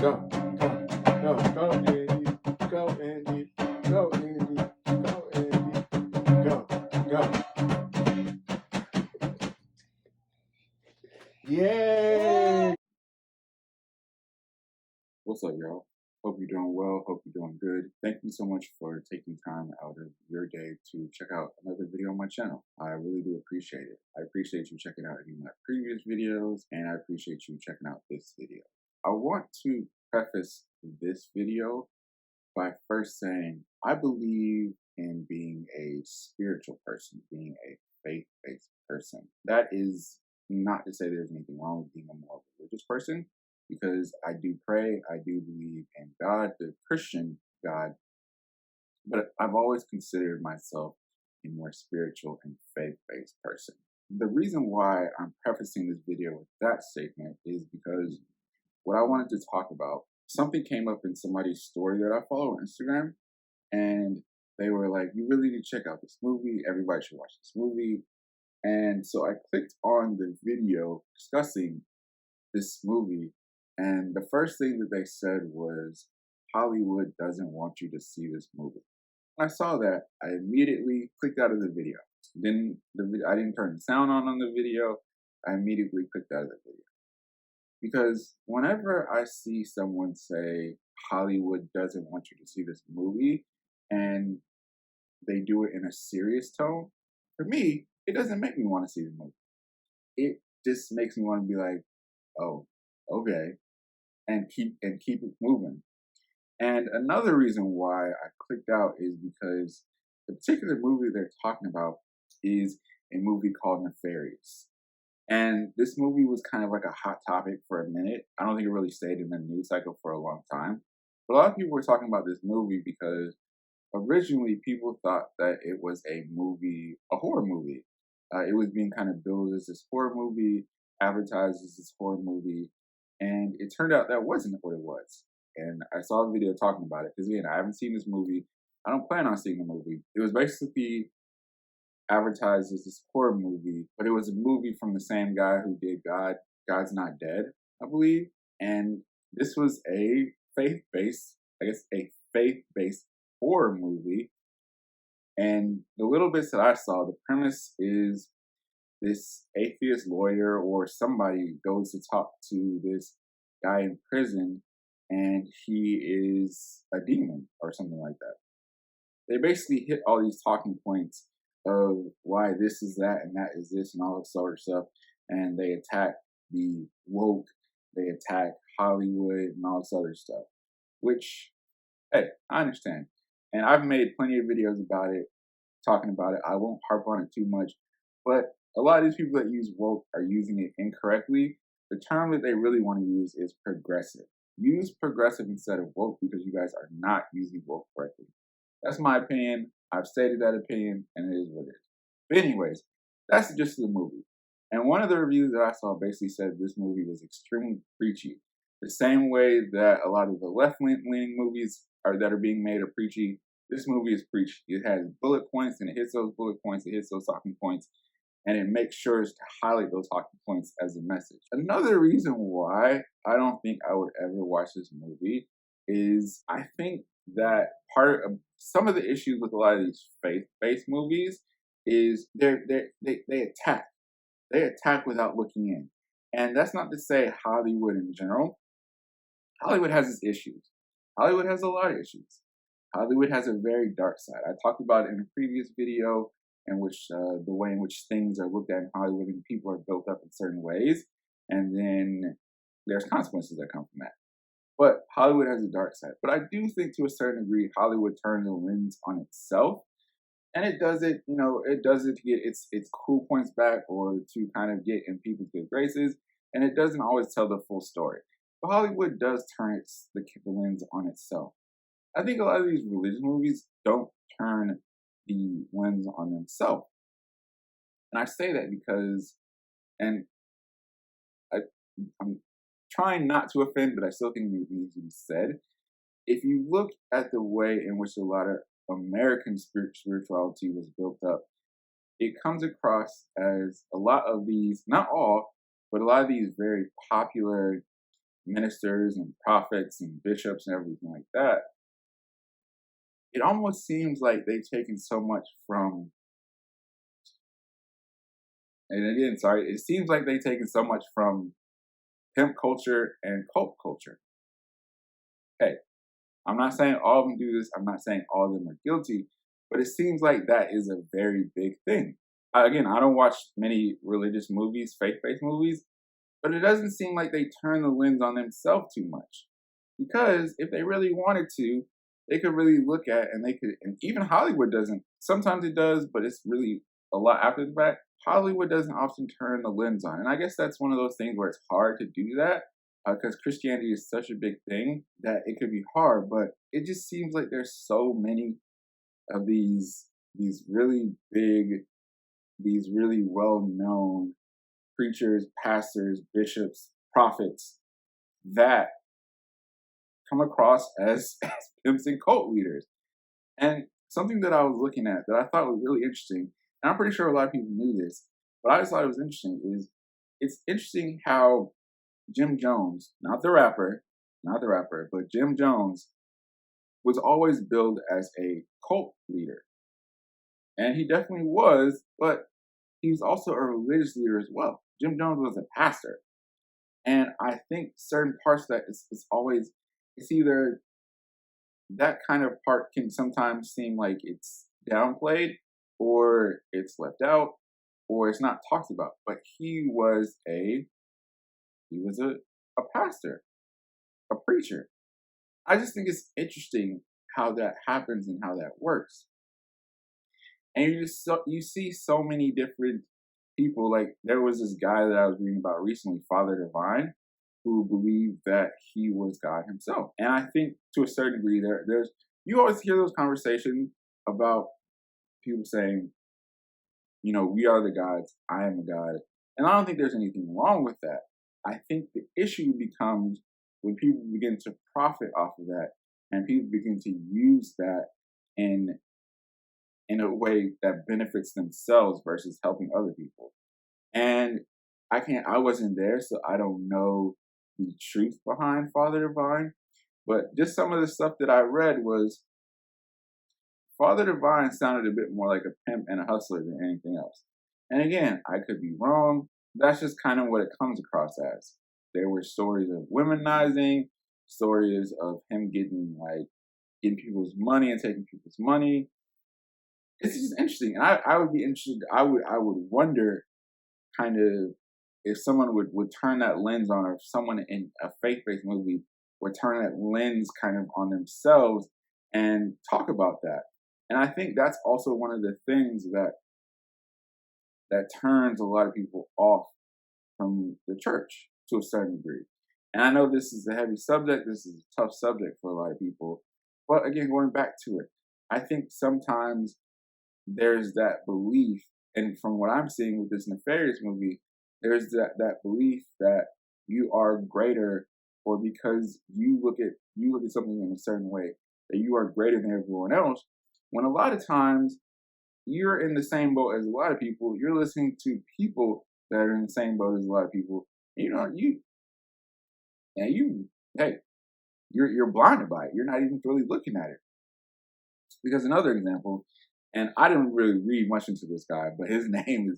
Go, Andy, go, Andy, go, Andy, go, Andy, go. Yay! What's up, y'all? Hope you're doing well. Hope you're doing good. Thank you so much for taking time out of your day to check out another video on my channel. I really do appreciate it. I appreciate you checking out any of my previous videos, and I appreciate you checking out this video. I want to preface this video by first saying I believe in being a spiritual person, being a faith-based person. That is not to say there's anything wrong with being a more religious person, because I do pray, I do believe in God, the Christian God, but I've always considered myself a more spiritual and faith-based person. The reason why I'm prefacing this video with that statement is because what I wanted to talk about, something came up in somebody's story that I follow on Instagram, and they were like, you really need to check out this movie, everybody should watch this movie. And so I clicked on the video discussing this movie, and the first thing that they said was, Hollywood doesn't want you to see this movie. When I saw that, I immediately clicked out of the video. I didn't turn the sound on the video. I immediately clicked out of the video. Because whenever I see someone say, Hollywood doesn't want you to see this movie, and they do it in a serious tone, for me, it doesn't make me want to see the movie. It just makes me want to be like, oh, okay, and keep it moving. And another reason why I clicked out is because the particular movie they're talking about is a movie called Nefarious. And this movie was kind of like a hot topic for a minute. I don't think it really stayed in the news cycle for a long time. But a lot of people were talking about this movie because originally people thought that it was a horror movie. It was being kind of billed as this horror movie, advertised as this horror movie, and it turned out that wasn't what it was. And I saw a video talking about it, because again, I haven't seen this movie. I don't plan on seeing the movie. It was basically advertised as this horror movie, but it was a movie from the same guy who did God's Not Dead, I believe. And this was a faith-based horror movie. And the little bits that I saw, the premise is this atheist lawyer or somebody goes to talk to this guy in prison, and he is a demon or something like that. They basically hit all these talking points of why this is that and that is this and all this sort of stuff, and they attack the woke, they attack Hollywood and all this other stuff, which, hey, I understand. And I've made plenty of videos about it, talking about it. I won't harp on it too much, but a lot of these people that use woke are using it incorrectly. The term that they really want to use is progressive. Use progressive instead of woke, because you guys are not using woke correctly. That's my opinion. I've stated that opinion, and it is what it is. But anyways, that's the gist of the movie. And one of the reviews that I saw basically said this movie was extremely preachy. The same way that a lot of the left-leaning movies that are being made are preachy, this movie is preachy. It has bullet points, and it hits those bullet points, it hits those talking points, and it makes sure to highlight those talking points as a message. Another reason why I don't think I would ever watch this movie is I think that part of some of the issues with a lot of these faith-based movies is they attack. They attack without looking in. And that's not to say Hollywood in general. Hollywood has its issues. Hollywood has a lot of issues. Hollywood has a very dark side. I talked about it in a previous video, in which the way in which things are looked at in Hollywood and people are built up in certain ways, and then there's consequences that come from that. But Hollywood has a dark side. But I do think to a certain degree, Hollywood turns the lens on itself, and it does it, it does it to get its cool points back, or to kind of get in people's good graces, and it doesn't always tell the full story. But Hollywood does turn the lens on itself. I think a lot of these religious movies don't turn the lens on themselves. And I say that because, and I'm trying not to offend, but I still think it needs to be said. If you look at the way in which a lot of American spirituality was built up, it comes across as a lot of these, not all, but a lot of these very popular ministers and prophets and bishops and everything like that, it almost seems like they've taken so much from, and again, sorry, it seems like they've taken so much from pimp culture and cult culture. Hey, I'm not saying all of them do this. I'm not saying all of them are guilty, but it seems like that is a very big thing. Again, I don't watch many religious movies, faith-based movies, but it doesn't seem like they turn the lens on themselves too much. Because if they really wanted to, they could really look at, and they could, and even Hollywood doesn't. Sometimes it does, but it's really a lot after the fact. Hollywood doesn't often turn the lens on. And I guess that's one of those things where it's hard to do that because Christianity is such a big thing that it could be hard, but it just seems like there's so many of these really big, these really well-known preachers, pastors, bishops, prophets that come across as pimps and cult leaders. And something that I was looking at that I thought was really interesting, and I'm pretty sure a lot of people knew this, but I just thought it was interesting, is it's interesting how Jim Jones, not the rapper, but Jim Jones was always billed as a cult leader. And he definitely was, but he was also a religious leader as well. Jim Jones was a pastor. And I think certain parts of that is always, it's either that kind of part can sometimes seem like it's downplayed or it's left out or it's not talked about. But he was a pastor, a preacher. I just think it's interesting how that happens and how that works. And you see so many different people. Like there was this guy that I was reading about recently, Father-divine, who believed that he was God himself. And I think to a certain degree, there's you always hear those conversations about people saying, you know, we are the gods, I am a god. And I don't think there's anything wrong with that. I think the issue becomes when people begin to profit off of that and people begin to use that in a way that benefits themselves versus helping other people. And I wasn't there, so I don't know the truth behind Father-divine, but just some of the stuff that I read was Father-divine sounded a bit more like a pimp and a hustler than anything else. And again, I could be wrong. That's just kind of what it comes across as. There were stories of womanizing, stories of him getting people's money and taking people's money. It's just interesting. And I would be interested. I would wonder kind of if someone would turn that lens on, or if someone in a faith-based movie would turn that lens kind of on themselves and talk about that. And I think that's also one of the things that turns a lot of people off from the church to a certain degree. And I know this is a heavy subject. This is a tough subject for a lot of people. But again, going back to it, I think sometimes there's that belief, and from what I'm seeing with this Nefarious movie, there's that belief that you are greater, or because you look at something in a certain way, that you are greater than everyone else. When a lot of times you're in the same boat as a lot of people, you're listening to people that are in the same boat as a lot of people. You're blinded by it. You're not even really looking at it. Because another example, and I didn't really read much into this guy, but his name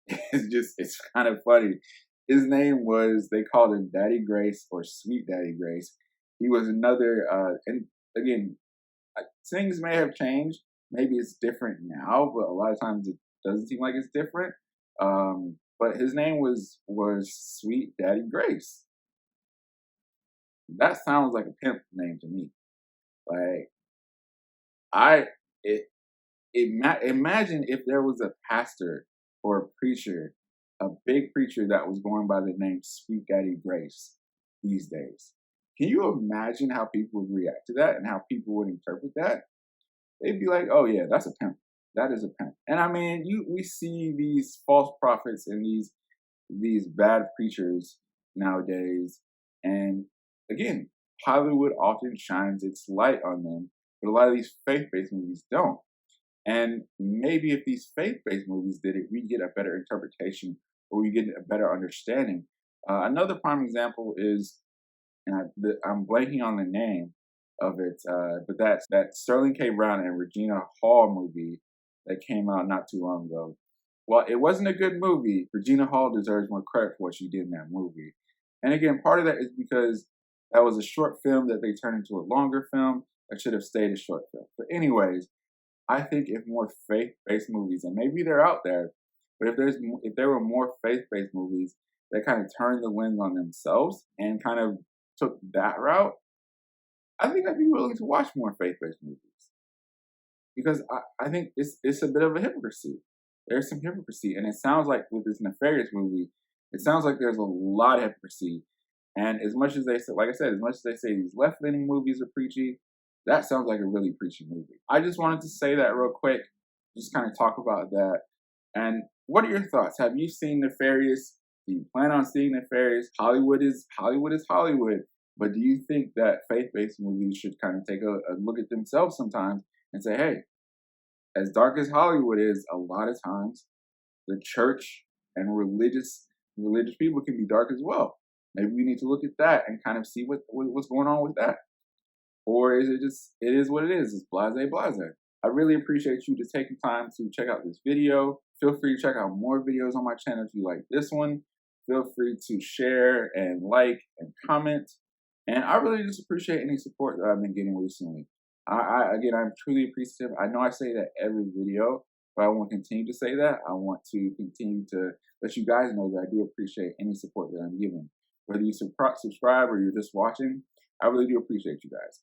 it's kind of funny. His name was, they called him Daddy Grace or Sweet Daddy Grace. He was another, and again, things may have changed. Maybe it's different now, but a lot of times it doesn't seem like it's different. But his name was Sweet Daddy Grace. That sounds like a pimp name to me. Imagine if there was a pastor or a preacher, a big preacher that was going by the name Sweet Daddy Grace these days. Can you imagine how people would react to that and how people would interpret that? They'd be like, oh yeah, that's a pimp. That is a pimp. And I mean, we see these false prophets and these bad preachers nowadays. And again, Hollywood often shines its light on them, but a lot of these faith-based movies don't. And maybe if these faith-based movies did it, we get a better interpretation, or we get a better understanding. Another prime example is and I'm blanking on the name of it, but that's that Sterling K. Brown and Regina Hall movie that came out not too long ago. Well, it wasn't a good movie. Regina Hall deserves more credit for what she did in that movie. And again, part of that is because that was a short film that they turned into a longer film that should have stayed a short film. But anyways, I think if more faith-based movies, and maybe they're out there, but if there were more faith-based movies that kind of turned the lens on themselves and kind of took that route, I think I'd be willing to watch more faith-based movies because I think it's a bit of a hypocrisy. There's some hypocrisy, and it sounds like with this Nefarious movie, it sounds like there's a lot of hypocrisy. And as much as they say, like I said, as much as they say these left-leaning movies are preachy, that sounds like a really preachy movie. I just wanted to say that real quick, just kind of talk about that. And what are your thoughts? Have you seen Nefarious? Do you plan on seeing Nefarious? Hollywood is Hollywood. But do you think that faith-based movies should kind of take a look at themselves sometimes and say, hey, as dark as Hollywood is, a lot of times the church and religious people can be dark as well. Maybe we need to look at that and kind of see what's going on with that. Or is it just, it is what it is. It's blase. I really appreciate you just taking time to check out this video. Feel free to check out more videos on my channel if you like this one. Feel free to share and like and comment. And I really just appreciate any support that I've been getting recently. Again, I'm truly appreciative. I know I say that every video, but I want to continue to say that. I want to continue to let you guys know that I do appreciate any support that I'm giving. Whether you subscribe or you're just watching, I really do appreciate you guys.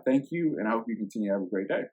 Thank you, and I hope you continue to have a great day.